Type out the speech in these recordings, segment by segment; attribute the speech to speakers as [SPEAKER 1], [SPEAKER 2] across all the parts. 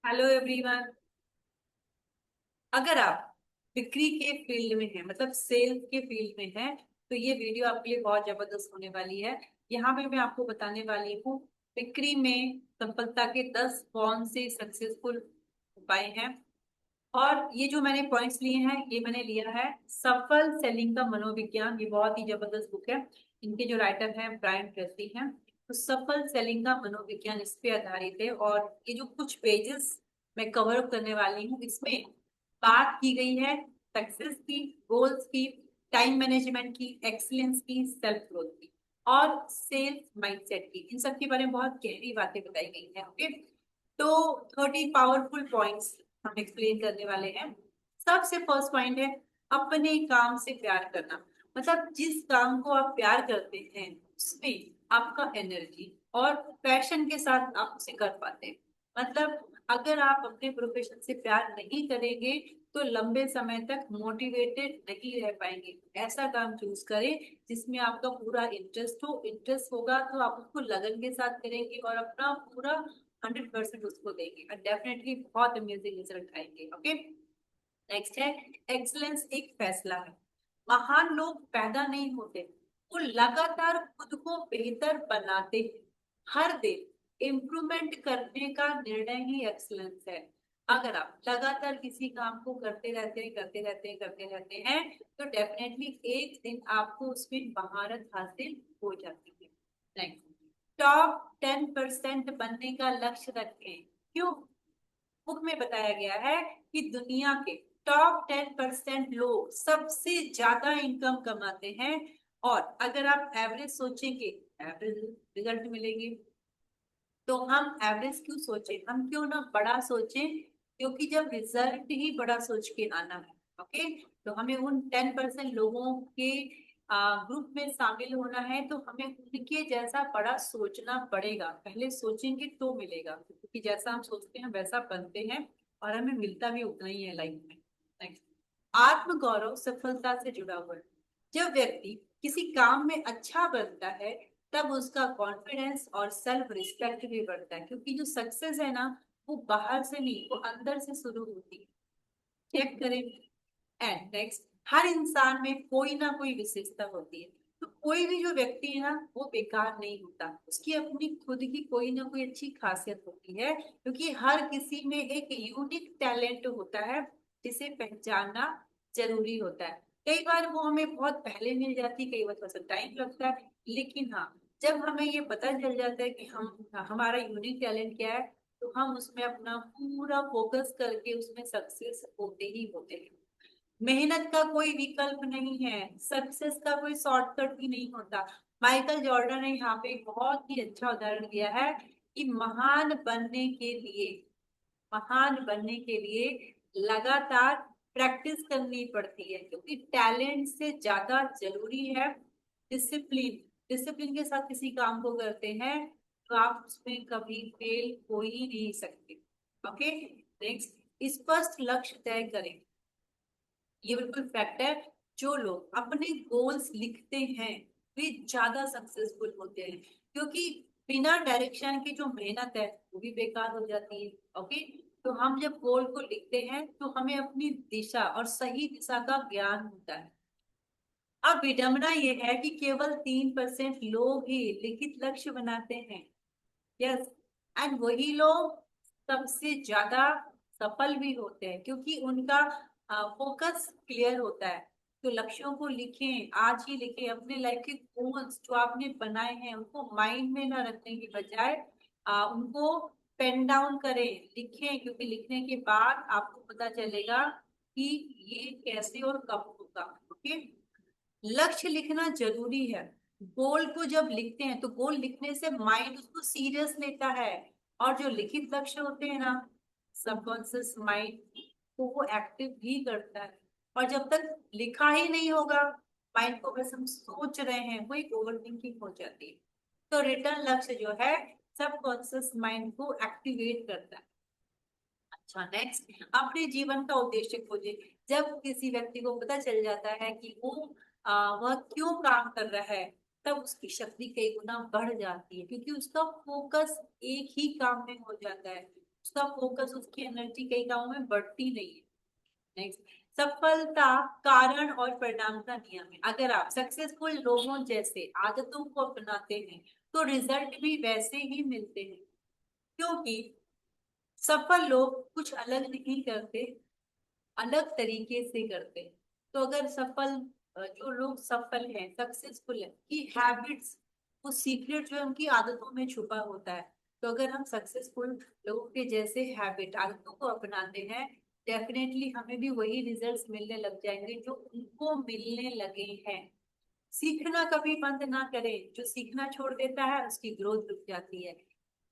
[SPEAKER 1] Hello everyone. अगर आप बिक्री के फील्ड में हैं, मतलब सेल्स के फील्ड में हैं, तो ये वीडियो आपके लिए बहुत जबरदस्त होने वाली है। यहाँ पे मैं आपको बताने वाली हूँ बिक्री में सफलता के 10 कौन से सक्सेसफुल उपाय हैं। और ये जो मैंने पॉइंट्स लिए हैं, ये मैंने लिया है सफल सेलिंग का मनोविज्ञान। ये बहुत ही जबरदस्त बुक है। इनके जो राइटर हैं ब्रायन ट्रेसी हैं। तो सफल सेलिंग का मनोविज्ञान इस पे आधारित है। और ये जो कुछ पेजेस मैं कवर अप करने वाली हूँ, इसमें बात की गई है सक्सेस की, गोल्स की, टाइम मैनेजमेंट की, एक्सीलेंस की, सेल्फ ग्रोथ की और सेल्स माइंडसेट की। इन सब के बारे में बहुत गहरी बातें बताई गई हैं। ओके, तो 30 पावरफुल पॉइंट्स हम एक्सप्लेन करने वाले हैं। सबसे फर्स्ट पॉइंट है अपने काम से प्यार करना। मतलब जिस काम को आप प्यार करते हैं उसमें आपका एनर्जी और पैशन के साथ आप उसे कर पाते हैं। मतलब अगर आप अपने प्रोफेशन से प्यार नहीं करेंगे तो लंबे समय तक मोटिवेटेड नहीं रह पाएंगे। ऐसा काम चूज करें जिसमें आपका पूरा इंटरेस्ट हो। इंटरेस्ट होगा तो आप उसको लगन के साथ करेंगे और अपना पूरा 100% उसको देंगे और डेफिनेटली बहुत अमेजिंग रिजल्ट आएंगे। ओके, नेक्स्ट है एक्सलेंस एक फैसला है। महान लोग पैदा नहीं होते, वो लगातार खुद को बेहतर बनाते हैं। हर दिन इम्प्रूवमेंट करने का निर्णय ही एक्सलेंस है। अगर आप लगातार किसी काम को करते रहते हैं तो डेफिनेटली एक दिन आपको उसमें महारत हासिल हो जाती है। नेक्स्ट, टॉप 10% बनने का लक्ष्य रखें। क्यों? बुक में बताया गया है कि दुनिया के टॉप 10% लोग सबसे ज्यादा इनकम कमाते हैं। और अगर आप एवरेज सोचेंगे, एवरेज रिजल्ट मिलेंगे। तो हम एवरेज क्यों सोचें, हम क्यों ना बड़ा सोचें, क्योंकि जब रिजल्ट ही बड़ा सोच के आना है। ओके, तो हमें उन 10% लोगों के ग्रुप में शामिल होना है। तो हमें उनके जैसा बड़ा सोचना पड़ेगा। पहले सोचेंगे तो मिलेगा, क्योंकि जैसा हम सोचते हैं वैसा बनते हैं और हमें मिलता भी उतना ही है लाइफ में। नेक्स्ट, आत्मगौरव सफलता से जुड़ा हुआ है। जब व्यक्ति किसी काम में अच्छा बनता है तब उसका कॉन्फिडेंस और सेल्फ रिस्पेक्ट भी बढ़ता है, क्योंकि जो सक्सेस है ना, वो बाहर से नहीं, वो अंदर से शुरू होती है। चेक करें। एंड नेक्स्ट, हर इंसान में कोई ना कोई विशेषता होती है। तो कोई भी जो व्यक्ति है ना, वो बेकार नहीं होता। उसकी अपनी खुद की कोई ना कोई अच्छी खासियत होती है, क्योंकि हर किसी में एक यूनिक टैलेंट होता है जिसे पहचानना जरूरी होता है। कई बार वो हमें बहुत पहले मिल जाती है, कई बार थोड़ा सा टाइम लगता है। लेकिन हाँ, जब हमें ये पता चल जाता है कि हम हमारा यूनिक टैलेंट क्या है, तो हम उसमें अपना पूरा फोकस करके उसमें सक्सेस होते ही होते हैं। मेहनत का कोई विकल्प नहीं है, सक्सेस का कोई शॉर्टकट भी नहीं होता। माइकल जॉर्डन ने यहाँ पे एक बहुत ही अच्छा उदाहरण दिया है कि महान बनने के लिए लगातार प्रैक्टिस करनी पड़ती है, क्योंकि टैलेंट से ज्यादा जरूरी है डिसिप्लिन। डिसिप्लिन के साथ किसी काम को करते हैं तो आप उसमें कभी फेल हो ही नहीं सकते। ओके, नेक्स्ट, स्पष्ट लक्ष्य तय करें। ये बिल्कुल फैक्ट है। जो लोग अपने गोल्स लिखते हैं वे ज्यादा सक्सेसफुल होते हैं, क्योंकि बिना डायरेक्शन की जो मेहनत है वो भी बेकार हो जाती है। ओके, तो हम जब गोल को लिखते हैं तो हमें अपनी दिशा और सही दिशा का ज्ञान होता है। अब विडंबना ये है कि केवल 3% लोग ही लिखित लक्ष्य बनाते हैं। यस, एंड वही लोग सबसे ज्यादा सफल भी होते हैं, क्योंकि उनका फोकस क्लियर होता है। तो लक्ष्यों को लिखें, आज ही लिखें। अपने लाइफ के गोल्स जो आपने बनाए हैं उनको माइंड में ना रखने की बजाय उनको पेन डाउन करें, लिखें, क्योंकि लिखने के बाद आपको पता चलेगा कि ये कैसे और कब होगा। ओके, लक्ष्य लिखना जरूरी है। गोल को जब लिखते हैं तो गोल लिखने से माइंड उसको सीरियस लेता है। और जो लिखित लक्ष्य होते हैं ना, सबकॉन्शियस माइंड को वो एक्टिव भी करता है। और जब तक लिखा ही नहीं होगा, माइंड को बस हम सोच रहे हैं, वो एक ओवर थिंकिंग हो जाती है। तो रिटर्न लक्ष्य जो है सबकॉन्शियस माइंड को एक्टिवेट करता है। अच्छा, नेक्स्ट, अपने जीवन का उद्देश्य खोजे। जब किसी व्यक्ति को पता चल जाता है कि वह क्यों काम कर रहा है, तब उसकी शक्ति कई गुना बढ़ जाती है, क्योंकि उसका फोकस एक ही काम में हो जाता है। उसका फोकस, उसकी एनर्जी कई कामों में बढ़ती नहीं है। नेक्स्ट, सफलता कारण और परिणाम का नियम है। अगर आप सक्सेसफुल लोगों जैसे आदतों को अपनाते हैं तो रिजल्ट भी वैसे ही मिलते हैं, क्योंकि सफल लोग कुछ अलग नहीं करते, अलग तरीके से करते हैं। तो अगर जो लोग सफल हैं, सक्सेसफुल है, की हैबिट्स, वो सीक्रेट जो है उनकी आदतों में छुपा होता है। तो अगर हम सक्सेसफुल लोगों के जैसे हैबिट, आदतों को अपनाते हैं, डेफिनेटली हमें भी वही रिजल्ट्स मिलने लग जाएंगे जो उनको मिलने लगे हैं। सीखना कभी बंद ना करें, जो सीखना छोड़ देता है उसकी ग्रोथ रुक जाती है।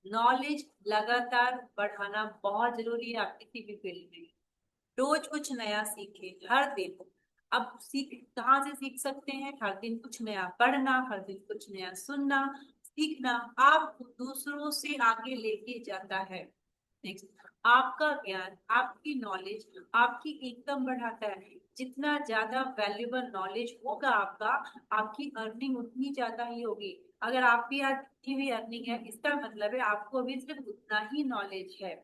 [SPEAKER 1] नॉलेज लगातार बढ़ाना बहुत जरूरी है, आप किसी भी फील्ड में रोज कुछ नया सीखें हर दिन। अब सीख कहाँ से सीख सकते हैं? हर दिन कुछ नया पढ़ना, हर दिन कुछ नया सुनना, सीखना आपको दूसरों से आगे लेके जाता है। नेक्स्ट, आपका ज्ञान, आपकी नॉलेज आपकी इनकम बढ़ाता है। जितना ज्यादा वैल्यूएबल नॉलेज होगा आपका, आपकी अर्निंग उतनी ज्यादा ही होगी। अगर आपकी आज जितनी भी अर्निंग है, इसका मतलब है आपको अभी सिर्फ उतना ही नॉलेज है।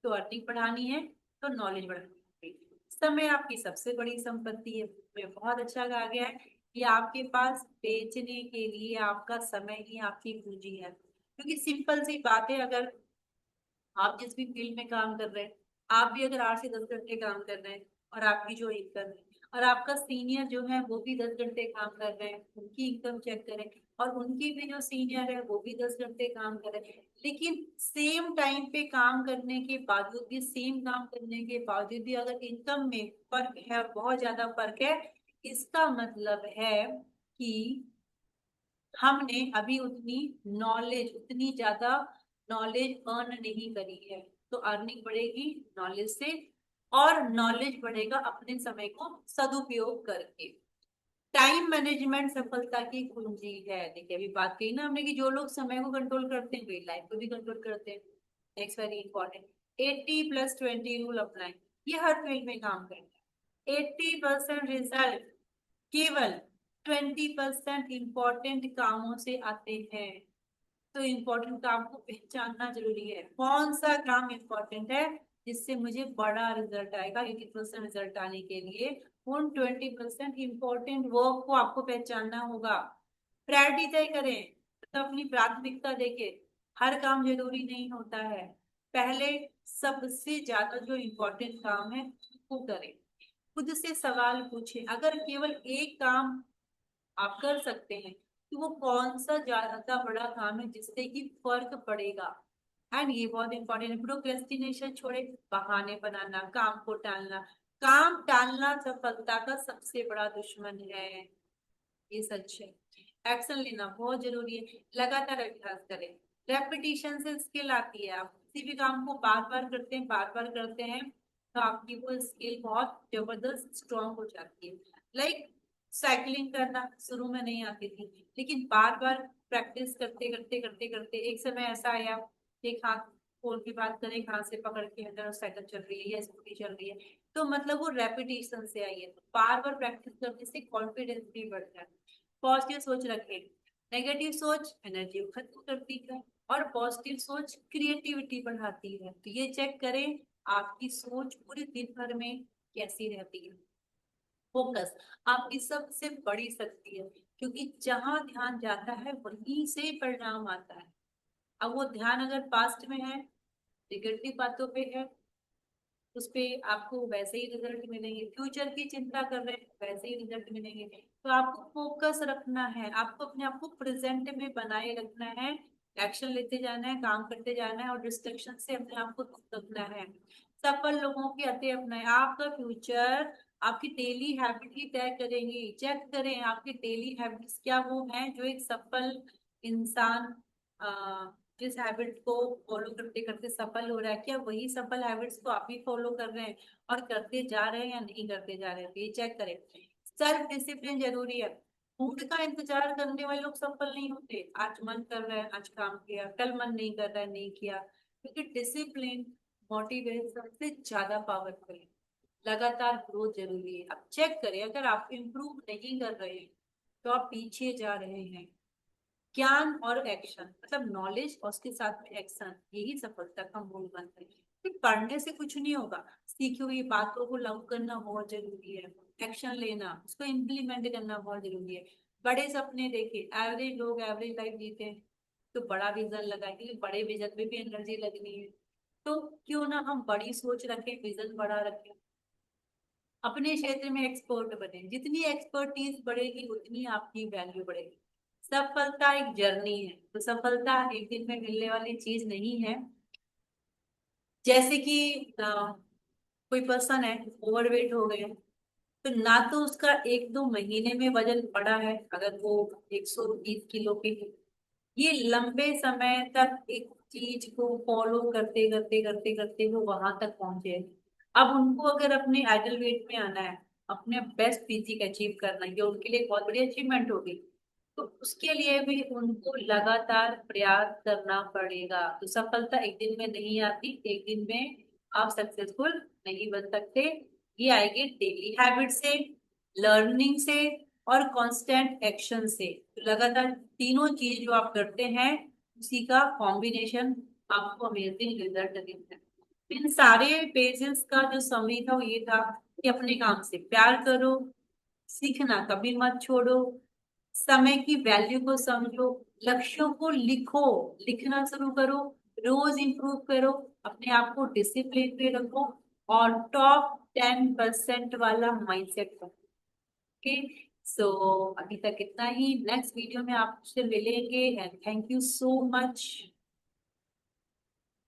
[SPEAKER 1] तो अर्निंग बढ़ानी है तो नॉलेज बढ़ानी है। समय आपकी सबसे बड़ी संपत्ति है। मैं बहुत अच्छा कहा गया है कि आपके पास बेचने के लिए आपका समय ही आपकी पूंजी है। क्योंकि सिंपल सी बात है, अगर आप जिस भी फील्ड में काम कर रहे हैं, आप भी अगर 8 से 10 घंटे काम कर रहे हैं और आपकी जो इनकम है, और आपका सीनियर जो है वो भी 10 घंटे काम कर रहे हैं, उनकी इनकम चेक करें, और उनकी भी जो सीनियर है वो भी 10 घंटे काम कर रहे हैं, लेकिन सेम टाइम पे काम करने के बावजूद भी, सेम काम करने के बावजूद भी अगर इनकम में फर्क है, बहुत ज्यादा फर्क है, इसका मतलब है कि हमने अभी उतनी ज्यादा नॉलेज अर्न नहीं करी है। तो अर्निंग बढ़ेगी नॉलेज से, और नॉलेज बढ़ेगा अपने समय को सदुपयोग करके। टाइम मैनेजमेंट सफलता की कुंजी है। देखिए अभी बात कही ना हमने कि जो लोग समय को कंट्रोल करते हैं वे लाइफ को भी कंट्रोल करते हैं। नेक्स्ट, वेरी इंपॉर्टेंट, 80+20 रूल अपनाएं। ये हर फील्ड में काम करता है। 80% रिजल्ट केवल 20% इंपॉर्टेंट कामों से आते हैं। तो इम्पोर्टेंट काम को पहचानना जरूरी है, कौन सा काम इम्पोर्टेंट है जिससे मुझे बड़ा रिजल्ट आएगा। 80% रिजल्ट आने के लिए उन 20% इम्पोर्टेंट वर्क को आपको पहचानना होगा। प्रायोरिटी तय करें, तो अपनी प्राथमिकता देके, हर काम जरूरी नहीं होता है। पहले सबसे ज्यादा जो इम्पोर्टेंट काम है वो करें। खुद से सवाल पूछें, अगर केवल एक काम आप कर सकते हैं तो वो कौन सा ज्यादा बड़ा काम है जिससे कि फर्क पड़ेगा। एंड ये बहुत इंपॉर्टेंट है, प्रोक्रेस्टिनेशन छोड़े, बहाने बनाना, काम को टालना। काम टालना सफलता का सबसे बड़ा दुश्मन है, ये सच है। एक्शन लेना बहुत जरूरी है, लगातार अभ्यास करें। रेपिटेशन से स्किल आती है। आप किसी भी काम को बार बार करते हैं, बार बार करते हैं, तो आपकी वो स्किल बहुत जबरदस्त स्ट्रांग हो जाती है। लाइक साइकिलिंग करना शुरू में नहीं आती थी, लेकिन बार बार प्रैक्टिस करते करते करते करते एक समय ऐसा आया, एक हाथ खोल की बात करें, एक हाथ से पकड़ के अंदर साइकिल चल रही है या स्कूटी चल रही है, तो मतलब वो रेपिटेशन से आई है। तो बार बार प्रैक्टिस करने से कॉन्फिडेंस भी बढ़ता है। पॉजिटिव सोच रखें। नेगेटिव सोच एनर्जी को खत्म करती है, और पॉजिटिव सोच क्रिएटिविटी बढ़ाती है। तो ये चेक करें आपकी सोच पूरे दिन भर में कैसी रहती है। फोकस आपकी सबसे बड़ी शक्ति है, क्योंकि जहां ध्यान जाता है वहीं से परिणाम आता है। अब वो ध्यान अगर पास्ट में है, निगेटिव बातों पे है, उस पे आपको वैसे ही रिजल्ट मिलेंगे। फ्यूचर की चिंता कर रहे हैं, वैसे ही रिजल्ट मिलेंगे। तो आपको फोकस रखना है, आपको अपने आप को प्रेजेंट में बनाए रखना है, एक्शन लेते जाना है, काम करते जाना है, और डिस्ट्रक्शन से अपने आप को दूर रखना है। सफल लोगों की आदतें अपनाएं। आपका फ्यूचर आपकी डेली हैबिट ही तय करेंगी। चेक करें आपकी डेली हैबिट्स क्या वो हैं जो एक सफल इंसान जिस हैबिट को फॉलो करते करते सफल हो रहा है, क्या वही सफल हैबिट्स को आप भी फॉलो कर रहे हैं और करते जा रहे हैं या नहीं करते जा रहे हैं। तो ये चेक करें। सेल्फ डिसिप्लिन जरूरी है। मूड का इंतजार करने वाले लोग सफल नहीं होते। आज मन कर रहा है, आज काम किया, कल मन नहीं कर रहा है, नहीं किया। क्योंकि डिसिप्लिन मोटिवेशन सबसे ज्यादा पावरफुल है। लगातार ग्रोथ जरूरी है। अब चेक करें, अगर आप इम्प्रूव नहीं कर रहे हैं तो आप पीछे जा रहे हैं। ज्ञान और एक्शन, मतलब नॉलेज और उसके साथ में एक्शन, यही सफलता का मूल मंत्र है। फिर पढ़ने से कुछ नहीं होगा, सीखी हुई बातों को लागू करना बहुत जरूरी है, एक्शन लेना, उसको इम्प्लीमेंट करना बहुत जरूरी है। बड़े सपने देखे, एवरेज लोग एवरेज लाइफ जीते हैं, तो बड़ा विजन लगाए, क्योंकि बड़े विजन में भी एनर्जी लगनी है। तो क्यों ना हम बड़ी सोच रखें, विजन बड़ा रखें, अपने क्षेत्र में एक्सपर्ट बने, जितनी एक्सपर्टीज बढ़ेगी उतनी आपकी वैल्यू बढ़ेगी। सफलता एक जर्नी है, तो सफलता एक दिन में मिलने वाली चीज नहीं है। जैसे कि कोई पर्सन है, ओवरवेट हो गया, तो ना तो उसका 1-2 महीने में वजन बढ़ा है, अगर वो 120 किलो के है। ये लंबे समय तक एक चीज को फॉलो करते करते करते करते वो वहां तक पहुंचे। अब उनको अगर अपने आइडल वेट में आना है, अपने बेस्ट फिजिक अचीव करना है, ये उनके लिए बहुत बड़ी अचीवमेंट होगी। तो उसके लिए भी उनको लगातार प्रयास करना पड़ेगा। तो सफलता एक दिन में नहीं आती, एक दिन में आप सक्सेसफुल नहीं बन सकते। ये आएगी डेली हैबिट से, लर्निंग से और कांस्टेंट एक्शन से। तो लगातार तीनों चीज जो आप करते हैं, उसी का कॉम्बिनेशन आपको अमेजिंग रिजल्ट देता है। इन सारे पेजेस का जो समरी था वो ये था कि अपने काम से प्यार करो, सीखना कभी मत छोड़ो, समय की वैल्यू को समझो, लक्ष्यों को लिखो, लिखना शुरू करो, रोज इंप्रूव करो, अपने आप को डिसिप्लिन पे रखो और टॉप 10% वाला माइंडसेट रखो। ओके, सो अभी तक इतना ही। नेक्स्ट वीडियो में आपसे मिलेंगे and thank you so much.